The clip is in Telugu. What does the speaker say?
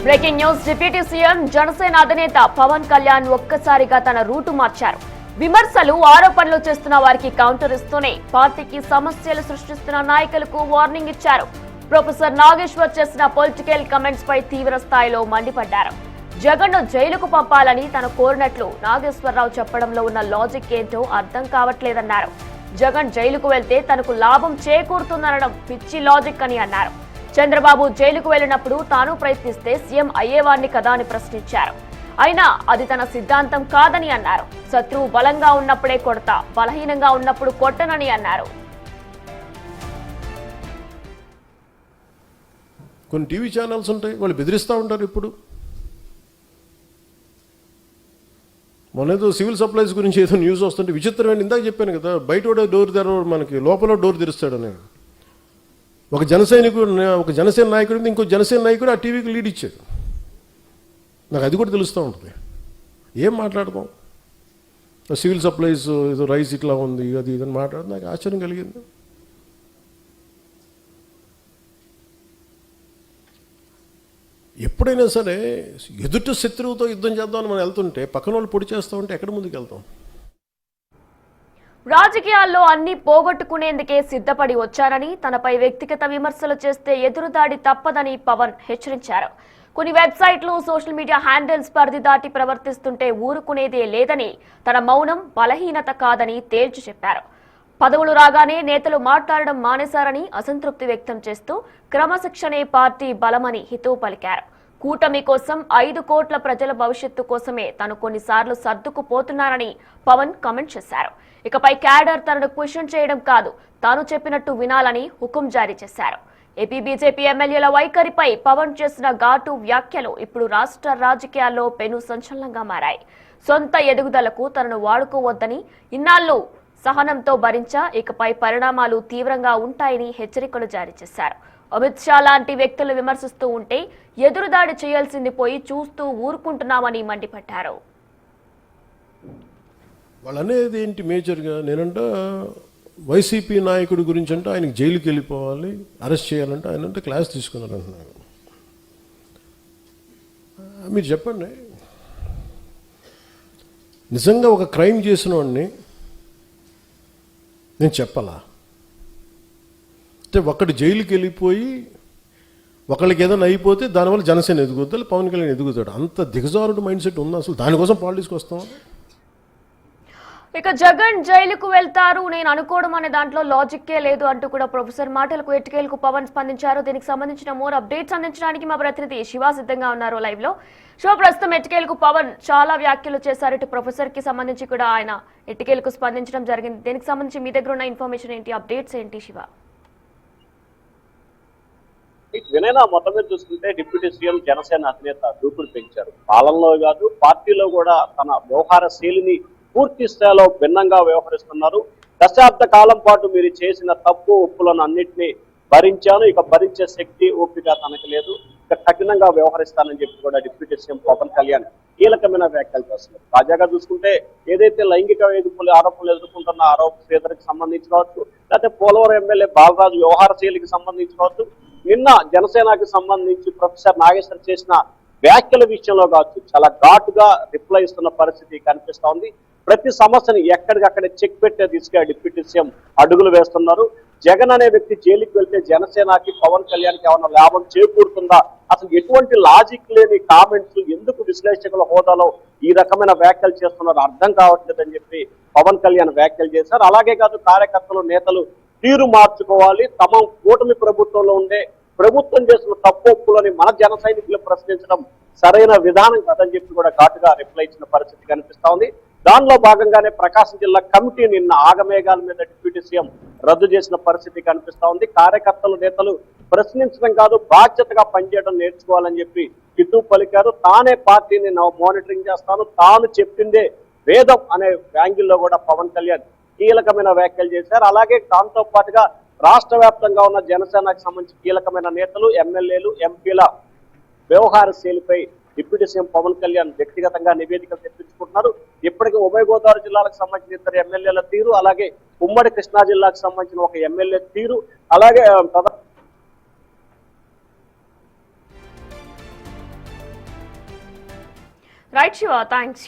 Breaking news. Deputy CM Janasena అధినేత పవన్ కళ్యాణ్ ఒక్కసారిగా తన రూటు మార్చారు. విమర్శలు ఆరోపణలు చేస్తున్న వారికి కౌంటర్ ఇస్తూనే పార్టీకి సమస్యలు సృష్టిస్తున్న నాయకులకు వార్నింగ్ ఇచ్చారు. ప్రొఫెసర్ నాగేశ్వర్ చేసిన పొలిటికల్ కమెంట్స్ పై తీవ్ర స్థాయిలో మండిపడ్డారు. జగన్ ను జైలుకు పంపాలని తను కోరినట్లు నాగేశ్వరరావు చెప్పడంలో ఉన్న లాజిక్ ఏంటో అర్థం కావట్లేదన్నారు. జగన్ జైలుకు వెళ్తే తనకు లాభం చేకూరుతుందనడం పిచ్చి లాజిక్ అని అన్నారు. చంద్రబాబు జైలుకు వెళ్లినప్పుడు తాను ప్రయత్నిస్తే సీఎం అయ్యేవాడిని కదా అని ప్రశ్నించారు. అయినా అది తన సిద్ధాంతం కాదని అన్నారు. శత్రువు బలంగా ఉన్నప్పుడే కొడతా, బలహీనంగా ఉన్నప్పుడు కొట్టనని అన్నారు. కొన్ని టీవీ ఛానల్స్ ఉంటాయి, వాళ్ళు బెదిరిస్తూ ఉంటారు. ఇప్పుడు మొన్నేదో సివిల్ సప్లైస్ గురించి ఏదో న్యూస్ వస్తుంటే విచిత్రమైన, ఇందాక చెప్పాను కదా, బయట డోర్ తెరవడు, మనకి లోపల డోర్ తెరుస్తాడని. ఒక జనసేన నాయకుడు ఇంకో జనసేన నాయకుడు ఆ టీవీకి లీడ్ ఇచ్చాడు. నాకు అది కూడా తెలుస్తూ ఉంటుంది. ఏం మాట్లాడతాం? సివిల్ సప్లైస్ ఏదో రైస్ ఇట్లా ఉంది, అది ఇదని మాట్లాడితే నాకు ఆశ్చర్యం కలిగింది. ఎప్పుడైనా సరే ఎదుటి శత్రువుతో యుద్ధం చేద్దామని మనం వెళ్తుంటే పక్కన వాళ్ళు పొడి చేస్తూ ఉంటే ఎక్కడ ముందుకు వెళ్తాం? రాజకీయాల్లో అన్ని పోగొట్టుకునేందుకే సిద్ధపడి వచ్చారని, తనపై వ్యక్తిగత విమర్శలు చేస్తే ఎదురుదాడి తప్పదని పవన్ హెచ్చరించారు. కొన్ని వెబ్సైట్లు, సోషల్ మీడియా హ్యాండిల్స్ పరిధి దాటి ప్రవర్తిస్తుంటే ఊరుకునేదే లేదని, తన మౌనం బలహీనత కాదని తేల్చి చెప్పారు. పదవులు రాగానే నేతలు మాట్లాడడం మానేశారని అసంతృప్తి వ్యక్తం చేస్తూ క్రమశిక్షణే పార్టీ బలమని హితవు పలికారు. కూటమి కోసం 5 కోట్ల ప్రజల భవిష్యత్తు కోసమే తాను కొన్నిసార్లు సర్దుకుపోతున్నారని పవన్ కామెంట్ చేశారు. ఇకపై క్యాడర్ తనను క్వశ్చన్ చేయడం కాదు, తాను చెప్పినట్టు వినాలని హుకుం జారీ చేశారు. ఏపీ బీజేపీ ఎమ్మెల్యేల వైఖరిపై పవన్ చేసిన ఘాటు వ్యాఖ్యలు ఇప్పుడు రాష్ట్ర రాజకీయాల్లో పెను సంచలనంగా మారాయి. సొంత ఎదుగుదలకు తనను వాడుకోవద్దని, ఇన్నాళ్లు సహనంతో భరించా, ఇకపై పరిణామాలు తీవ్రంగా ఉంటాయని హెచ్చరికలు జారీ చేశారు. అమిత్ షా లాంటి వ్యక్తులు విమర్శిస్తూ ఉంటే ఎదురుదాడి చేయాల్సింది పోయి చూస్తూ ఊరుకుంటున్నామని మండిపడ్డారు. వాళ్ళు అనేది ఏంటి మేజర్గా? నేనంట వైసీపీ నాయకుడి గురించి అంటే ఆయనకి జైలుకి వెళ్ళిపోవాలి, అరెస్ట్ చేయాలంటే ఆయన అంటే క్లాస్ తీసుకున్నారు అంటున్నారు. మీరు చెప్పండి, నిజంగా ఒక క్రైమ్ చేసిన వాడిని నేను చెప్పాలా? అంటే ఒకటి జైలుకి వెళ్ళిపోయి ఒకళ్ళకి ఏదైనా అయిపోతే దానివల్ల జనసేన ఎదుగుతాడు, పవన్ కళ్యాణ్ ఎదుగుతాడు. అంత దిగజారుడు మైండ్ సెట్ ఉంది. అసలు దానికోసం పాలిటిక్స్కి వస్తాం. ఇక జగన్ జైలుకు వెళ్తారు నేను అనుకోవడం అనే దాంట్లో లాజిక్కే లేదు అంటూ కూడా ప్రొఫెసర్ మాటలకు ఎట్టుకేలకు పవన్ స్పందించారు. దీనికి సంబంధించిన మోర్ అప్డేట్స్ అందించడానికి మా ప్రతినిధి శివ సిద్ధంగా ఉన్నారు లైవ్ లో. షో ప్రస్తుతం ఎట్టుకేలకు పవన్ చాలా వ్యాఖ్యలు చేశారు. ఇటు ప్రొఫెసర్ కి సంబంధించి కూడా ఆయన ఎట్టుకేలకు స్పందించడం జరిగింది. దీనికి సంబంధించి మీ దగ్గర ఉన్న ఇన్ఫర్మేషన్ ఏంటి, అప్డేట్స్ ఏంటి శివ? వినైనా మొత్తం మీద చూసుకుంటే డిప్యూటీ సీఎం జనసేన అధినేత దూకుడు పెంచారు. పాలనలో కాదు, పార్టీలో కూడా తన వ్యవహార శైలిని పూర్తి స్థాయిలో భిన్నంగా వ్యవహరిస్తున్నారు. దశాబ్ద కాలం పాటు మీరు చేసిన తప్పు ఒప్పులను అన్నింటినీ భరించాను, ఇక భరించే శక్తి ఓపిక తనకు లేదు, ఇక కఠినంగా వ్యవహరిస్తానని చెప్పి కూడా డిప్యూటీ సీఎం పవన్ కళ్యాణ్ కీలకమైన వ్యాఖ్యలు చేస్తున్నారు. తాజాగా చూసుకుంటే ఏదైతే లైంగిక వేధింపులు ఆరోపణలు ఎదుర్కొంటున్న ఆరోప శ్రీధర్కి సంబంధించి కావచ్చు, లేకపోతే పోలవరం ఎమ్మెల్యే బాలరాజు వ్యవహార శైలికి సంబంధించి కావచ్చు, నిన్న జనసేనకి సంబంధించి ప్రొఫెసర్ నాగేశ్వర్ చేసిన వ్యాఖ్యల విషయంలో కావచ్చు చాలా ఘాటుగా రిప్లై ఇస్తున్న పరిస్థితి కనిపిస్తా ఉంది. ప్రతి సమస్యని ఎక్కడికక్కడే చెక్ పెట్టే దిశగా డిప్యూటీ సీఎం అడుగులు వేస్తున్నారు. జగన్ అనే వ్యక్తి జైలుకి వెళ్తే జనసేనకి పవన్ కళ్యాణ్కి ఏమైనా లాభం చేకూరుతుందా? అసలు ఎటువంటి లాజిక్ లేని కామెంట్స్ ఎందుకు విశ్లేషకుల హోదాలో ఈ రకమైన వ్యాఖ్యలు చేస్తున్నారో అర్థం కావట్లేదని చెప్పి పవన్ కళ్యాణ్ వ్యాఖ్యలు చేశారు. అలాగే కాదు, కార్యకర్తలు నేతలు తీరు మార్చుకోవాలి, తమ కూటమి ప్రభుత్వంలో ఉండే ప్రభుత్వం చేసిన తప్పొప్పులని మన జన సైనికులు ప్రశ్నించడం సరైన విధానం కాదని చెప్పి కూడా ఘాటుగా రిప్లై ఇచ్చిన పరిస్థితి కనిపిస్తా ఉంది. దానిలో భాగంగానే ప్రకాశం జిల్లా కమిటీ నిన్న ఆగమేఘాల మీద డిప్యూటీ సీఎం రద్దు చేసిన పరిస్థితి కనిపిస్తా ఉంది. కార్యకర్తలు నేతలు ప్రశ్నించడం కాదు, బాధ్యతగా పనిచేయడం నేర్చుకోవాలని చెప్పి హితవు పలికారు. తానే పార్టీని మానిటరింగ్ చేస్తాను, తాను చెప్పిందే వేదం అనే యాంగిల్లో కూడా పవన్ కళ్యాణ్ కీలకమైన వ్యాఖ్యలు చేశారు. అలాగే దాంతో పాటుగా రాష్ట్ర వ్యాప్తంగా ఉన్న జనసేనకు సంబంధించి కీలకమైన నేతలు, ఎమ్మెల్యేలు, ఎంపీల వ్యవహార శైలిపై డిప్యూటీ సీఎం పవన్ కళ్యాణ్ వ్యక్తిగతంగా నివేదికలు తెప్పించుకుంటున్నారు. ఇప్పటికీ ఉభయ గోదావరి జిల్లాలకు సంబంధించిన 2 ఎమ్మెల్యేల తీరు, అలాగే ఉమ్మడి కృష్ణా జిల్లాకు సంబంధించిన 1 ఎమ్మెల్యే తీరు, అలాగే రైట్ శివ, థ్యాంక్స్.